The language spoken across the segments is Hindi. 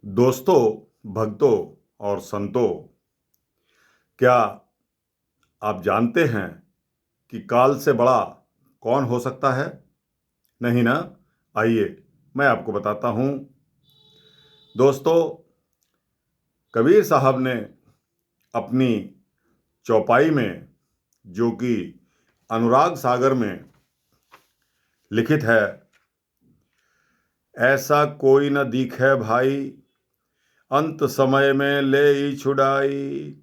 दोस्तों, भक्तों और संतों, क्या आप जानते हैं कि काल से बड़ा कौन हो सकता है? नहीं ना? आइए, मैं आपको बताता हूँ। दोस्तों, कबीर साहब ने अपनी चौपाई में, जो कि अनुराग सागर में लिखित है, ऐसा कोई न दिखे भाई, अंत समय में ले ही छुड़ाई।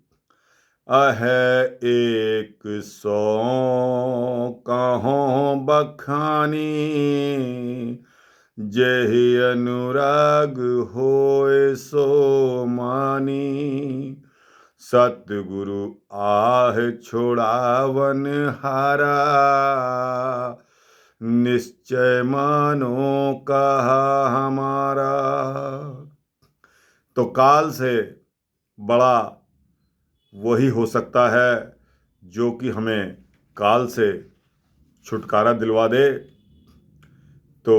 अहै एक सौ कहों बखानी, जेहि अनुराग होए सो मानी। सतगुरु आह छोड़ावन हारा, निश्चय मानो कहा हमारा। तो काल से बड़ा वही हो सकता है जो कि हमें काल से छुटकारा दिलवा दे। तो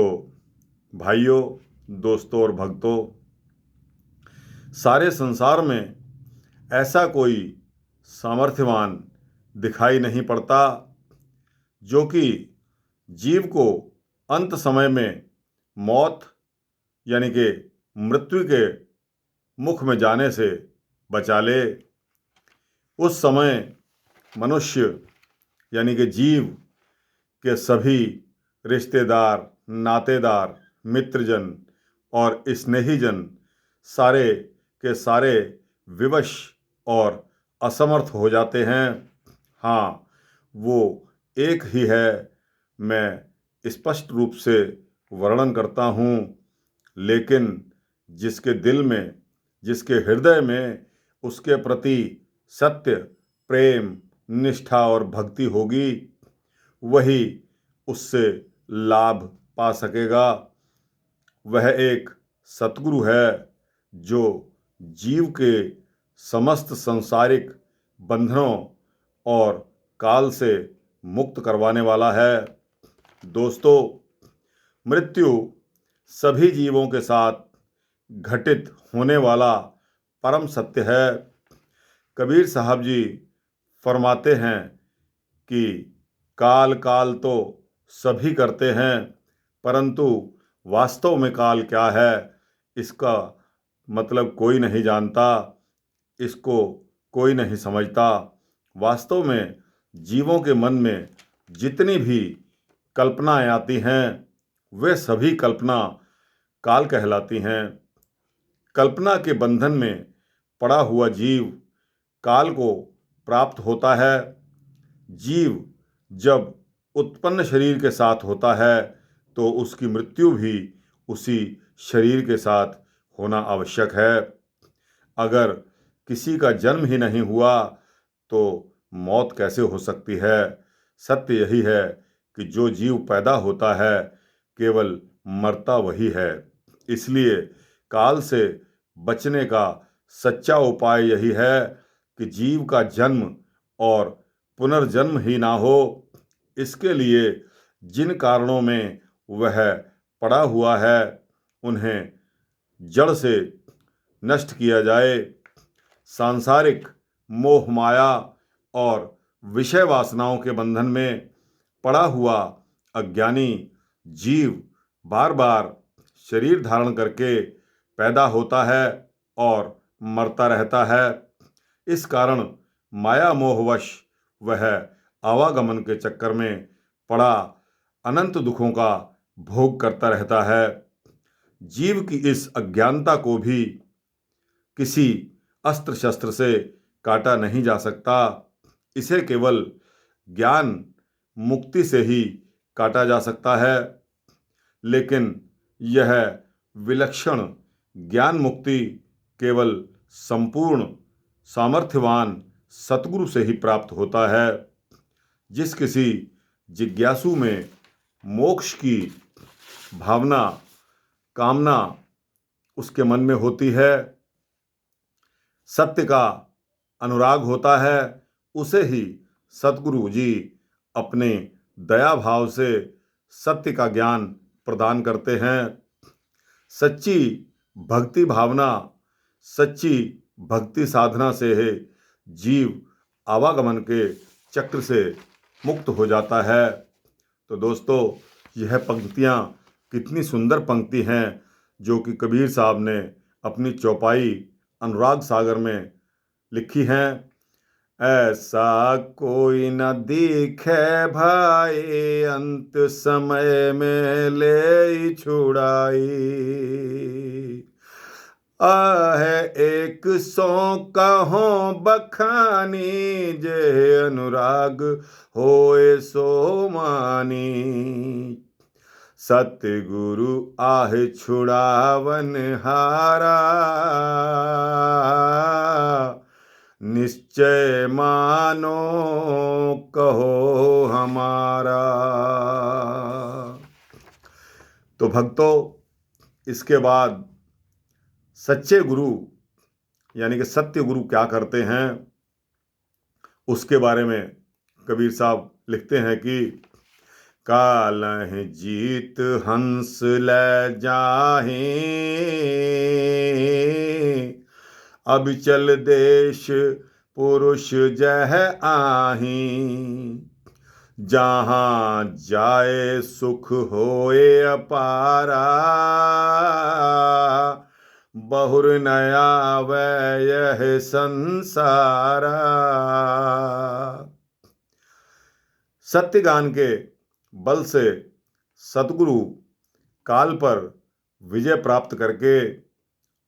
भाइयों, दोस्तों और भक्तों, सारे संसार में ऐसा कोई सामर्थ्यवान दिखाई नहीं पड़ता जो कि जीव को अंत समय में मौत यानी कि मृत्यु के मुख में जाने से बचा ले। उस समय मनुष्य यानी कि जीव के सभी रिश्तेदार, नातेदार, मित्रजन और स्नेहीजन सारे के सारे विवश और असमर्थ हो जाते हैं। हाँ, वो एक ही है, मैं स्पष्ट रूप से वर्णन करता हूँ, लेकिन जिसके दिल में, जिसके हृदय में उसके प्रति सत्य, प्रेम, निष्ठा और भक्ति होगी, वही उससे लाभ पा सकेगा। वह एक सतगुरु है जो जीव के समस्त सांसारिक बंधनों और काल से मुक्त करवाने वाला है। दोस्तों, मृत्यु सभी जीवों के साथ घटित होने वाला परम सत्य है। कबीर साहब जी फरमाते हैं कि काल काल तो सभी करते हैं, परंतु वास्तव में काल क्या है इसका मतलब कोई नहीं जानता, इसको कोई नहीं समझता। वास्तव में जीवों के मन में जितनी भी कल्पनाएं आती हैं, वे सभी कल्पना काल कहलाती हैं। कल्पना के बंधन में पड़ा हुआ जीव काल को प्राप्त होता है। जीव जब उत्पन्न शरीर के साथ होता है तो उसकी मृत्यु भी उसी शरीर के साथ होना आवश्यक है। अगर किसी का जन्म ही नहीं हुआ तो मौत कैसे हो सकती है? सत्य यही है कि जो जीव पैदा होता है केवल मरता वही है। इसलिए काल से बचने का सच्चा उपाय यही है कि जीव का जन्म और पुनर्जन्म ही ना हो। इसके लिए जिन कारणों में वह पड़ा हुआ है उन्हें जड़ से नष्ट किया जाए। सांसारिक मोह माया और विषय वासनाओं के बंधन में पड़ा हुआ अज्ञानी जीव बार बार शरीर धारण करके पैदा होता है और मरता रहता है। इस कारण माया मोहवश वह आवागमन के चक्कर में पड़ा अनंत दुखों का भोग करता रहता है। जीव की इस अज्ञानता को भी किसी अस्त्र शस्त्र से काटा नहीं जा सकता। इसे केवल ज्ञान मुक्ति से ही काटा जा सकता है। लेकिन यह विलक्षण ज्ञान मुक्ति केवल संपूर्ण सामर्थ्यवान सतगुरु से ही प्राप्त होता है। जिस किसी जिज्ञासु में मोक्ष की भावना, कामना उसके मन में होती है, सत्य का अनुराग होता है, उसे ही सतगुरु जी अपने दया भाव से सत्य का ज्ञान प्रदान करते हैं। सच्ची भक्ति भावना, सच्ची भक्ति साधना से है जीव आवागमन के चक्र से मुक्त हो जाता है। तो दोस्तों, यह पंक्तियाँ कितनी सुंदर पंक्ति हैं जो कि कबीर साहब ने अपनी चौपाई अनुराग सागर में लिखी हैं। ऐसा कोई न दिखे भाई, अंत समय में ले छुड़ाई। आहे एक सौ कहो बखानी, जे अनुराग होए सो मानी। सतगुरु आहे छुड़ावन हारा, निश्चय मानो कहो हमारा। तो भक्तों, इसके बाद सच्चे गुरु यानी कि सत्य गुरु क्या करते हैं उसके बारे में कबीर साहब लिखते हैं कि कालह जीत हंस ले जाहे, अब चल देश पुरुष जह आही। जहाँ जाए सुख होए अपारा, बहुर नया वै यह संसारा। सत्यगान के बल से सतगुरु काल पर विजय प्राप्त करके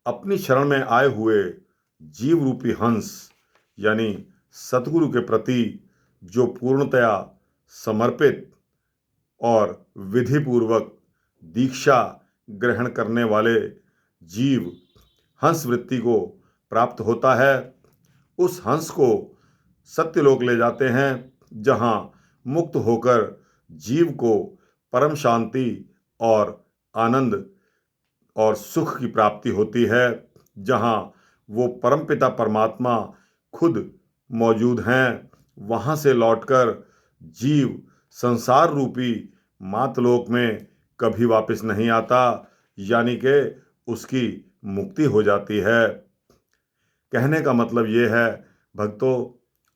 अपनी शरण में आए हुए जीव रूपी हंस यानी सतगुरु के प्रति जो पूर्णतया समर्पित और विधिपूर्वक दीक्षा ग्रहण करने वाले जीव हंस वृत्ति को प्राप्त होता है, उस हंस को सत्यलोक ले जाते हैं, जहाँ मुक्त होकर जीव को परम शांति और आनंद और सुख की प्राप्ति होती है, जहाँ वो परमपिता परमात्मा खुद मौजूद हैं। वहाँ से लौटकर जीव संसार रूपी मातलोक में कभी वापस नहीं आता, यानी कि उसकी मुक्ति हो जाती है। कहने का मतलब ये है भक्तों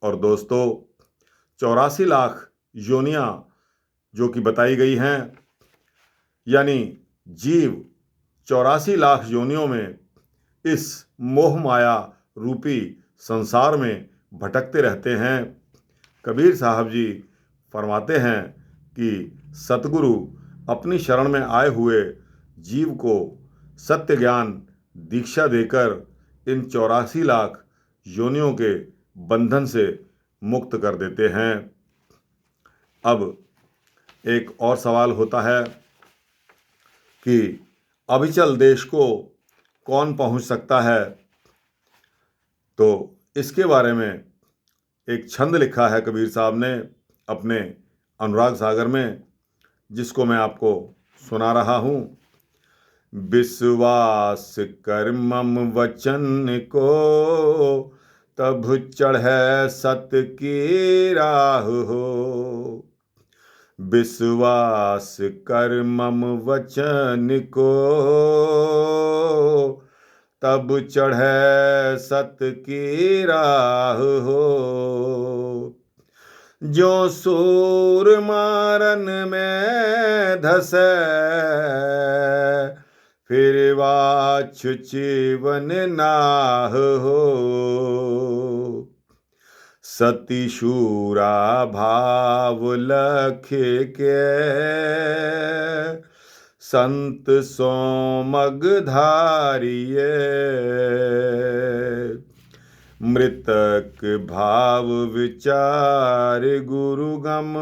और दोस्तों, 84 लाख योनियाँ जो कि बताई गई हैं, यानी जीव 84 लाख योनियों में इस मोह माया रूपी संसार में भटकते रहते हैं। कबीर साहब जी फरमाते हैं कि सतगुरु अपनी शरण में आए हुए जीव को सत्य ज्ञान दीक्षा देकर इन 84 लाख योनियों के बंधन से मुक्त कर देते हैं। अब एक और सवाल होता है कि अविचल देश को कौन पहुंच सकता है। तो इसके बारे में एक छंद लिखा है कबीर साहब ने अपने अनुराग सागर में, जिसको मैं आपको सुना रहा हूँ। विश्वास कर मम वचन को, तब चढ़े सत की राह हो। विश्वास कर मम वचन को, तब चढ़े सत की राह हो। जो सूर मारन में धसे, फिर वाछ जीवन नाह हो। सती शूरा भाव लख के, संत सोमग धारिये। मृतक भाव विचार गुरुगम,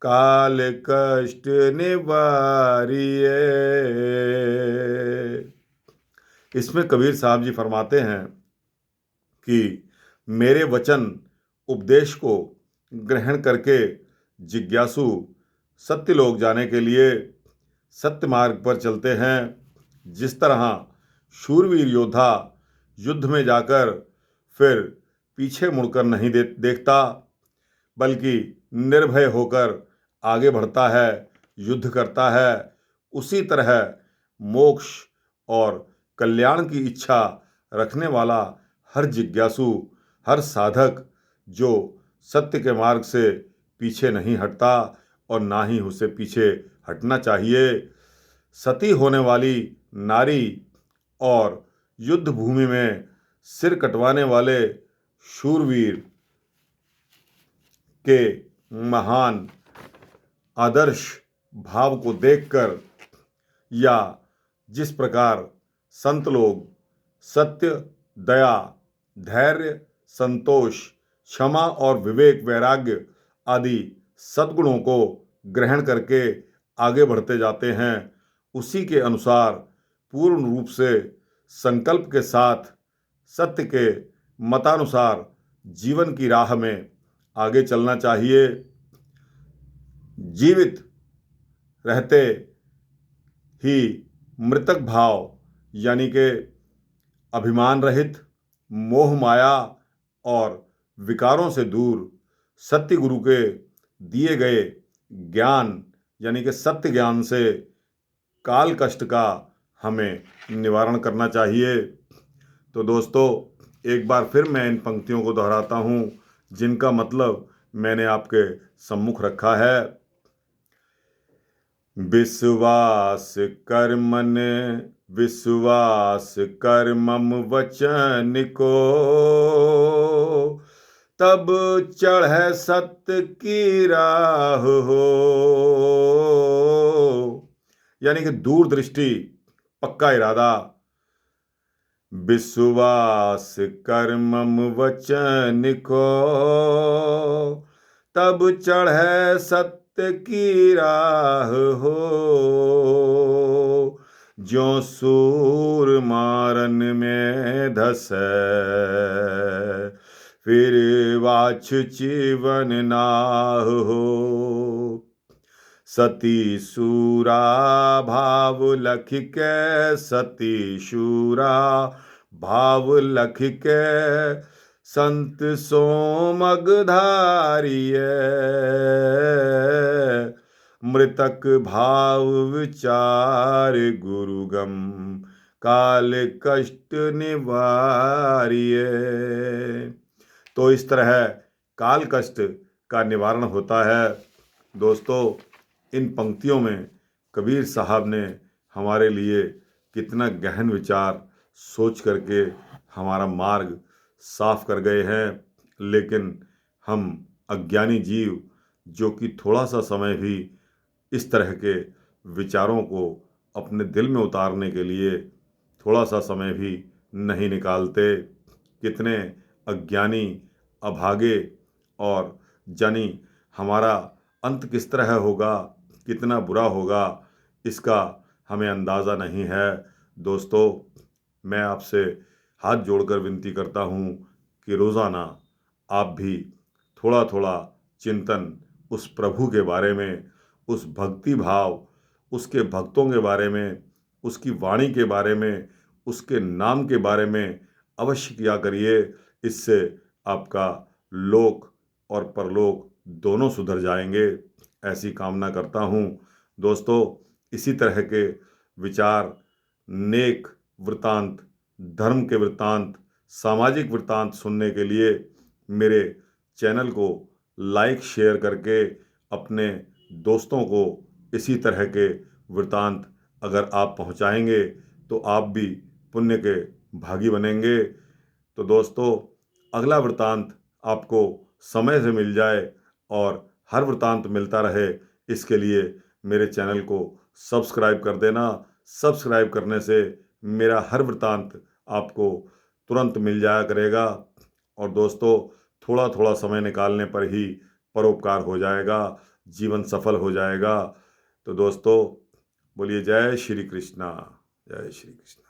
काल कष्ट निवारिये। इसमें कबीर साहब जी फरमाते हैं कि मेरे वचन उपदेश को ग्रहण करके जिज्ञासु सत्यलोक जाने के लिए सत्य मार्ग पर चलते हैं। जिस तरह शूरवीर योद्धा युद्ध में जाकर फिर पीछे मुड़कर नहीं देखता, बल्कि निर्भय होकर आगे बढ़ता है, युद्ध करता है, उसी तरह मोक्ष और कल्याण की इच्छा रखने वाला हर जिज्ञासु, हर साधक जो सत्य के मार्ग से पीछे नहीं हटता और ना ही उसे पीछे हटना चाहिए, सती होने वाली नारी और युद्ध भूमि में सिर कटवाने वाले शूरवीर के महान आदर्श भाव को देखकर, या जिस प्रकार संत लोग सत्य, दया, धैर्य, संतोष, क्षमा और विवेक, वैराग्य आदि सद्गुणों को ग्रहण करके आगे बढ़ते जाते हैं, उसी के अनुसार पूर्ण रूप से संकल्प के साथ सत्य के मतानुसार जीवन की राह में आगे चलना चाहिए। जीवित रहते ही मृतक भाव यानी कि अभिमान रहित, मोह माया और विकारों से दूर सत्य गुरु के दिए गए ज्ञान यानी कि सत्य ज्ञान से काल कष्ट का हमें निवारण करना चाहिए। तो दोस्तों, एक बार फिर मैं इन पंक्तियों को दोहराता हूँ जिनका मतलब मैंने आपके सम्मुख रखा है। विश्वास कर्मन विश्वास कर्मम वचन को, तब चढ़े सत्य की राह हो। यानी कि दूरदृष्टि, पक्का इरादा, विश्वास कर्मम वचन को, तब चढ़े सत्य की राह हो। ज्यों सूर मारन में धसे, फिर वाछ जीवन नाह हो। सती सूरा भाव लख के, सती शूरा भाव लख के, संत सोमग धारिये। मृतक भाव विचार गुरुगम, काल कष्ट निवारिये। तो इस तरह काल कष्ट का निवारण होता है। दोस्तों, इन पंक्तियों में कबीर साहब ने हमारे लिए कितना गहन विचार सोच करके हमारा मार्ग साफ कर गए हैं। लेकिन हम अज्ञानी जीव जो कि थोड़ा सा समय भी इस तरह के विचारों को अपने दिल में उतारने के लिए थोड़ा सा समय भी नहीं निकालते। कितने अज्ञानी, अभागे और जानी हमारा अंत किस तरह होगा, कितना बुरा होगा, इसका हमें अंदाज़ा नहीं है। दोस्तों, मैं आपसे हाथ जोड़कर विनती करता हूँ कि रोज़ाना आप भी थोड़ा थोड़ा चिंतन उस प्रभु के बारे में, उस भक्ति भाव, उसके भक्तों के बारे में, उसकी वाणी के बारे में, उसके नाम के बारे में अवश्य किया करिए। इससे आपका लोक और परलोक दोनों सुधर जाएंगे, ऐसी कामना करता हूँ। दोस्तों, इसी तरह के विचार, नेक वृतांत, धर्म के वृतांत, सामाजिक वृतांत सुनने के लिए मेरे चैनल को लाइक शेयर करके अपने दोस्तों को इसी तरह के वृतांत अगर आप पहुंचाएंगे तो आप भी पुण्य के भागी बनेंगे। तो दोस्तों, अगला वृतांत आपको समय से मिल जाए और हर वृतांत मिलता रहे, इसके लिए मेरे चैनल को सब्सक्राइब कर देना। सब्सक्राइब करने से मेरा हर वृतांत आपको तुरंत मिल जाया करेगा। और दोस्तों, थोड़ा थोड़ा समय निकालने पर ही परोपकार हो जाएगा, जीवन सफल हो जाएगा। तो दोस्तों, बोलिए जय श्री कृष्णा, जय श्री कृष्ण।